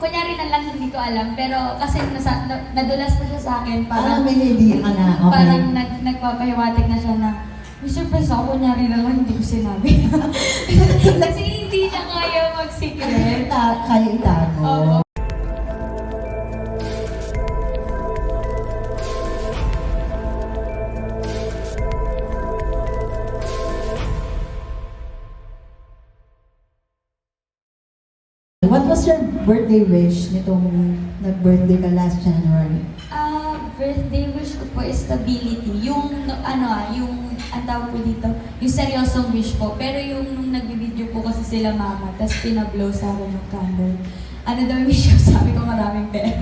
kunyari na lang hindi ko alam, pero kasi nadulas na siya sa akin, Parang parang, may idea ka na, okay. parang nagpapahiwatig na siya na, may surprise ako, kunyari na lang hindi ko sinabi. Kasi hindi niya kaya mag-secret. Kaya itago. Opo. What was your birthday wish nitong nag-birthday ka last January? Birthday wish ko po is stability. Yung, yung, ang tawag ko dito, yung seryosong wish po. Pero yung nung nagbibideo po kasi sila mama, tapos pinablow sa akin ng candle. Ano daw yung wish ko? Sabi ko maraming pera.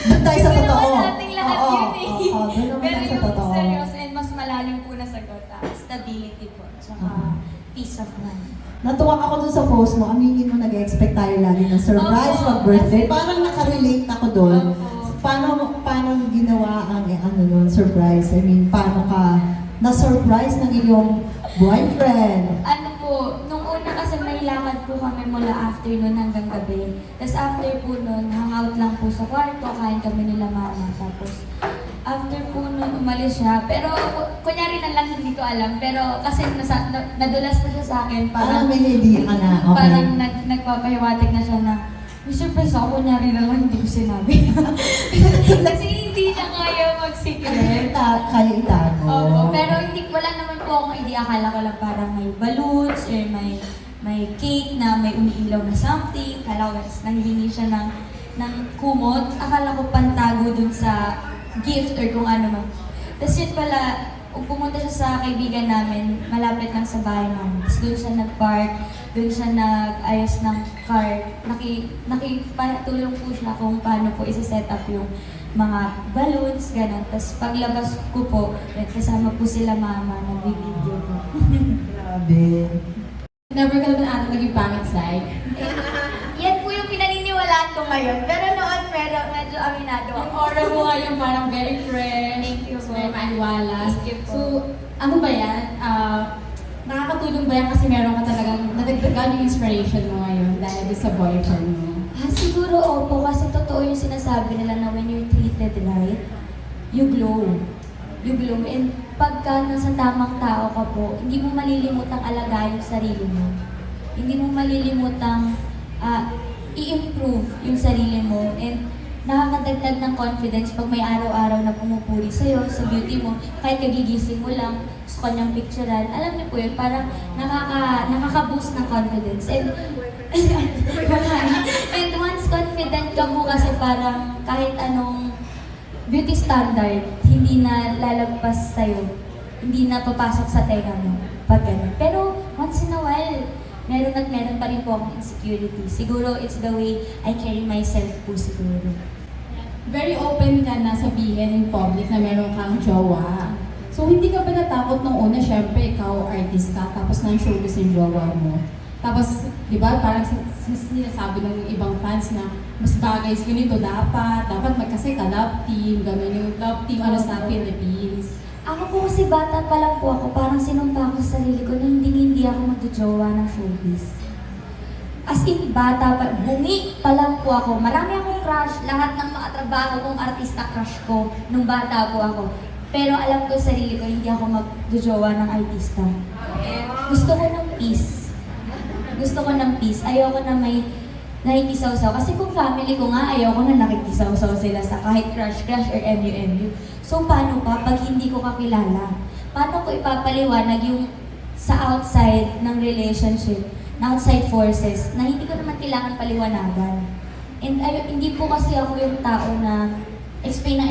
Doon tayo sa Kasi totoo. naman nating lahat Oo, yun eh. oo, doon naman Pero tayo sa yung totoo. seryoso and mas malalim po na sagot, stability po. Tsaka peace of mind. Natuwa ako dun sa post mo, aminin mo nag-expect tayo lagi ng surprise Opo. pag-birthday. Parang nakarelate ako dun. Opo. Paano ginawa ang surprise? I mean, paano ka na-surprise ng iyong boyfriend? Ano po, nung una kasi may lakad po kami mula afternoon hanggang gabi. Tapos after po nun, hangout lang po sa kwarto, kain kami nila mama. Tapos after po nun, umalis siya. Pero kunyari na lang hindi ko alam, pero kasi nadulas na siya sa akin, Parang parang, may idea ka na, okay. parang nagpapahiwatig na siya na, may surprise ako, kunyari na lang hindi ko sinabi. Kasi hindi niya kaya mag-secret. Kaya itago. Opo, pero wala naman po akong idea. Akala ko lang parang may balloons or may cake na may umiilaw na something. Akala ko nanghihingi siya ng kumot. Akala ko pantago dun sa gift or kung ano man. Tapos yun pala, pumunta siya sa kaibigan namin, malapit lang sa bahay namin. Tapos doon siya nag-park, doon siya nag-ayos ng car. Nakipatulong po siya kung paano po isa-set up yung mga balloons, gano'n. Tapos paglabas ko po, kasama po sila mama, nag-video po. Grabe. Never ka naman ata naging pangit side. Yan po yung pinaniniwalaan ko ngayon. Pero noon, medyo aminado Ang ako. aura mo ngayon parang very fresh. Thank you po. Very maliwalas. Thank you po. So, ano ba yan? Nakakatulong ba yan kasi meron ka talagang nadagdagan yung inspiration mo ngayon dahil doon sa boyfriend mo? Siguro opo, kasi totoo yung sinasabi nila na when you're treated right, you glow. You glow. And pagka nasa tamang tao ka po, hindi mo malilimutang alagaan yung sarili mo. Hindi mo malilimutang i-improve yung sarili mo. And nakakadagdag ng confidence pag may araw-araw na pumupuri sa'yo, sa beauty mo, kahit kagigising mo lang, sa kanyang picturean, alam niyo po yun, parang nakaka-boost ng confidence. And once confident ka mo kasi parang kahit anong beauty standard, hindi na lalagpas sa'yo, hindi na papasok sa tenga mo, pag ganun. Pero once in a while, meron at meron pa rin po akong insecurity. Siguro it's the way I carry myself po siguro. Very open ka na sabihin in public na meron kang jowa. So, hindi ka ba natakot nung una? Syempre, ikaw artist ka, tapos nang-showbiz yung jowa mo. Tapos, di ba, parang sinasabi ng ibang fans na mas bagay sa ganito dapat kasi ka-love team, gano'n yung love team ano sa Philippines. Ako po kasi bata pa lang po ako, parang sinumpa ko sa sarili ko na hindi ako magjojowa ng showbiz. As in, bata pa, bungi pa lang po ako. Marami akong crush, lahat ng mga trabaho kong artista crush ko nung bata po ako. Pero alam ko sa sarili ko, hindi ako magjojowa ng artista. Gusto ko ng peace. Gusto ko ng peace. Ayoko na may nakikisaw-saw. Kasi kung family ko nga, ayoko na nakikisaw-saw sila sa kahit crush or MU. So, paano pa pag hindi ko kakilala? Paano ko ipapaliwanag yung sa outside ng relationship, na outside forces, na hindi ko naman kailangan paliwanagan? And hindi po kasi ako yung tao na explain.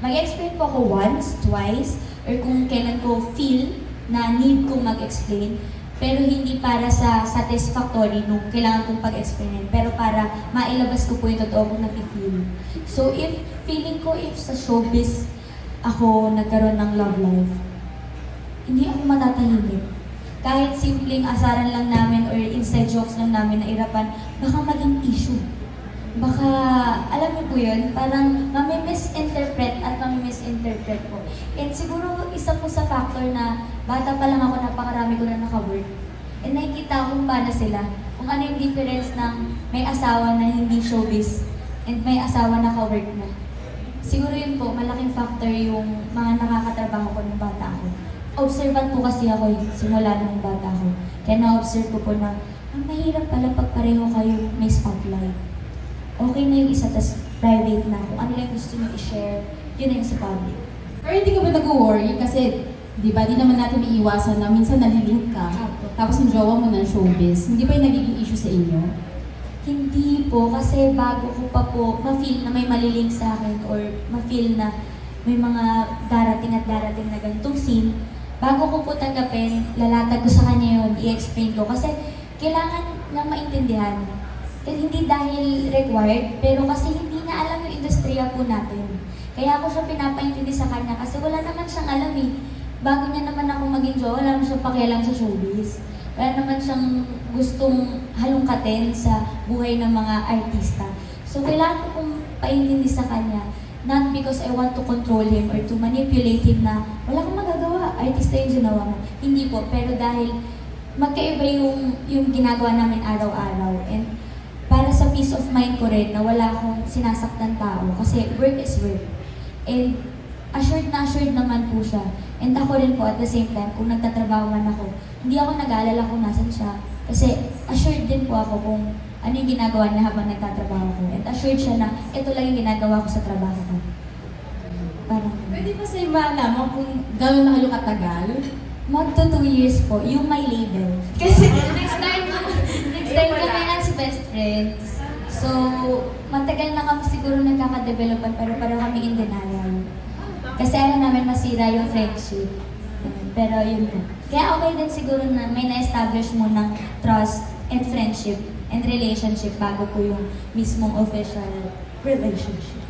Mag-explain po ako once, twice, or kung kailan ko feel na need kong mag-explain. Pero hindi para sa satisfactory nung kailangan kong pag-explain. Pero para mailabas ko po yung totoo kong napifeel. So if sa showbiz ako nagkaroon ng love life, hindi ako matatahimik. Kahit simpleng asaran lang namin or inside jokes lang namin na irapan, baka maging issue. Baka, alam niyo po yun, parang mami-misinterpret po. And siguro isa po sa factor na bata pa lang ako, napakarami ko na naka-work. And nakikita ko kung paano sila. Kung ano yung difference ng may asawa na hindi showbiz and may asawa na ka-work na. Siguro yun po, malaking factor yung mga nakakatrabaho ko ng bata ko. Observant po kasi ako simula nung bata ko. Kaya na-observe ko po na, ang mahirap pala pag pareho kayo may spotlight. Okay na yung isa, tas private na. Kung ano lang gusto nyo i-share, yun na yung sa public. Pero hindi ka ba nag-worry? Kasi, di ba, di naman natin maiiwasan na minsan nalilink ka. Tapos yung jowa mo ng showbiz. Hindi ba yung nagiging issue sa inyo? Hindi po, kasi bago ko pa po ma-feel na may malilink sa akin or ma-feel na may mga darating na ganitong scene, bago ko po tanggapin, lalatag ko sa kanya yun, i-explain ko. Kasi kailangan na maintindihan. Hindi dahil required, pero kasi hindi na alam yung industriya po natin. Kaya ako siya pinapaintindi sa kanya kasi wala naman siyang alam eh. Bago niya naman ako maging jowa, wala naman siyang pakialam sa showbiz. Wala naman siyang gustong halungkatin sa buhay ng mga artista. So kailangan ko pong paintindi sa kanya, not because I want to control him or to manipulate him na wala kang magagawa, artista yung ginawa mo. Hindi po, pero dahil magkaiba yung ginagawa namin araw-araw. And para sa peace of mind ko rin na wala akong sinasaktan tao kasi work is work. And assured naman po siya. And ako rin po at the same time, kung nagtatrabaho man ako, hindi ako nag-aalala kung nasan siya. Kasi assured din po ako kung ano yung ginagawa niya habang nagtatrabaho ko. And assured siya na ito lang yung ginagawa ko sa trabaho ko. Parang, Pwede ba sa iba naman kung gano'n na kayo katagal? magto 2 years po, yung my label. Kasi next time kami as best friends. So, matagal na kami siguro nagkaka-developan pero pareho kami in denial. Kasi ayaw namin masira yung friendship. Pero yun po. Kaya okay din siguro na may na-establish mo ng trust and friendship and relationship bago po yung mismong official relationship.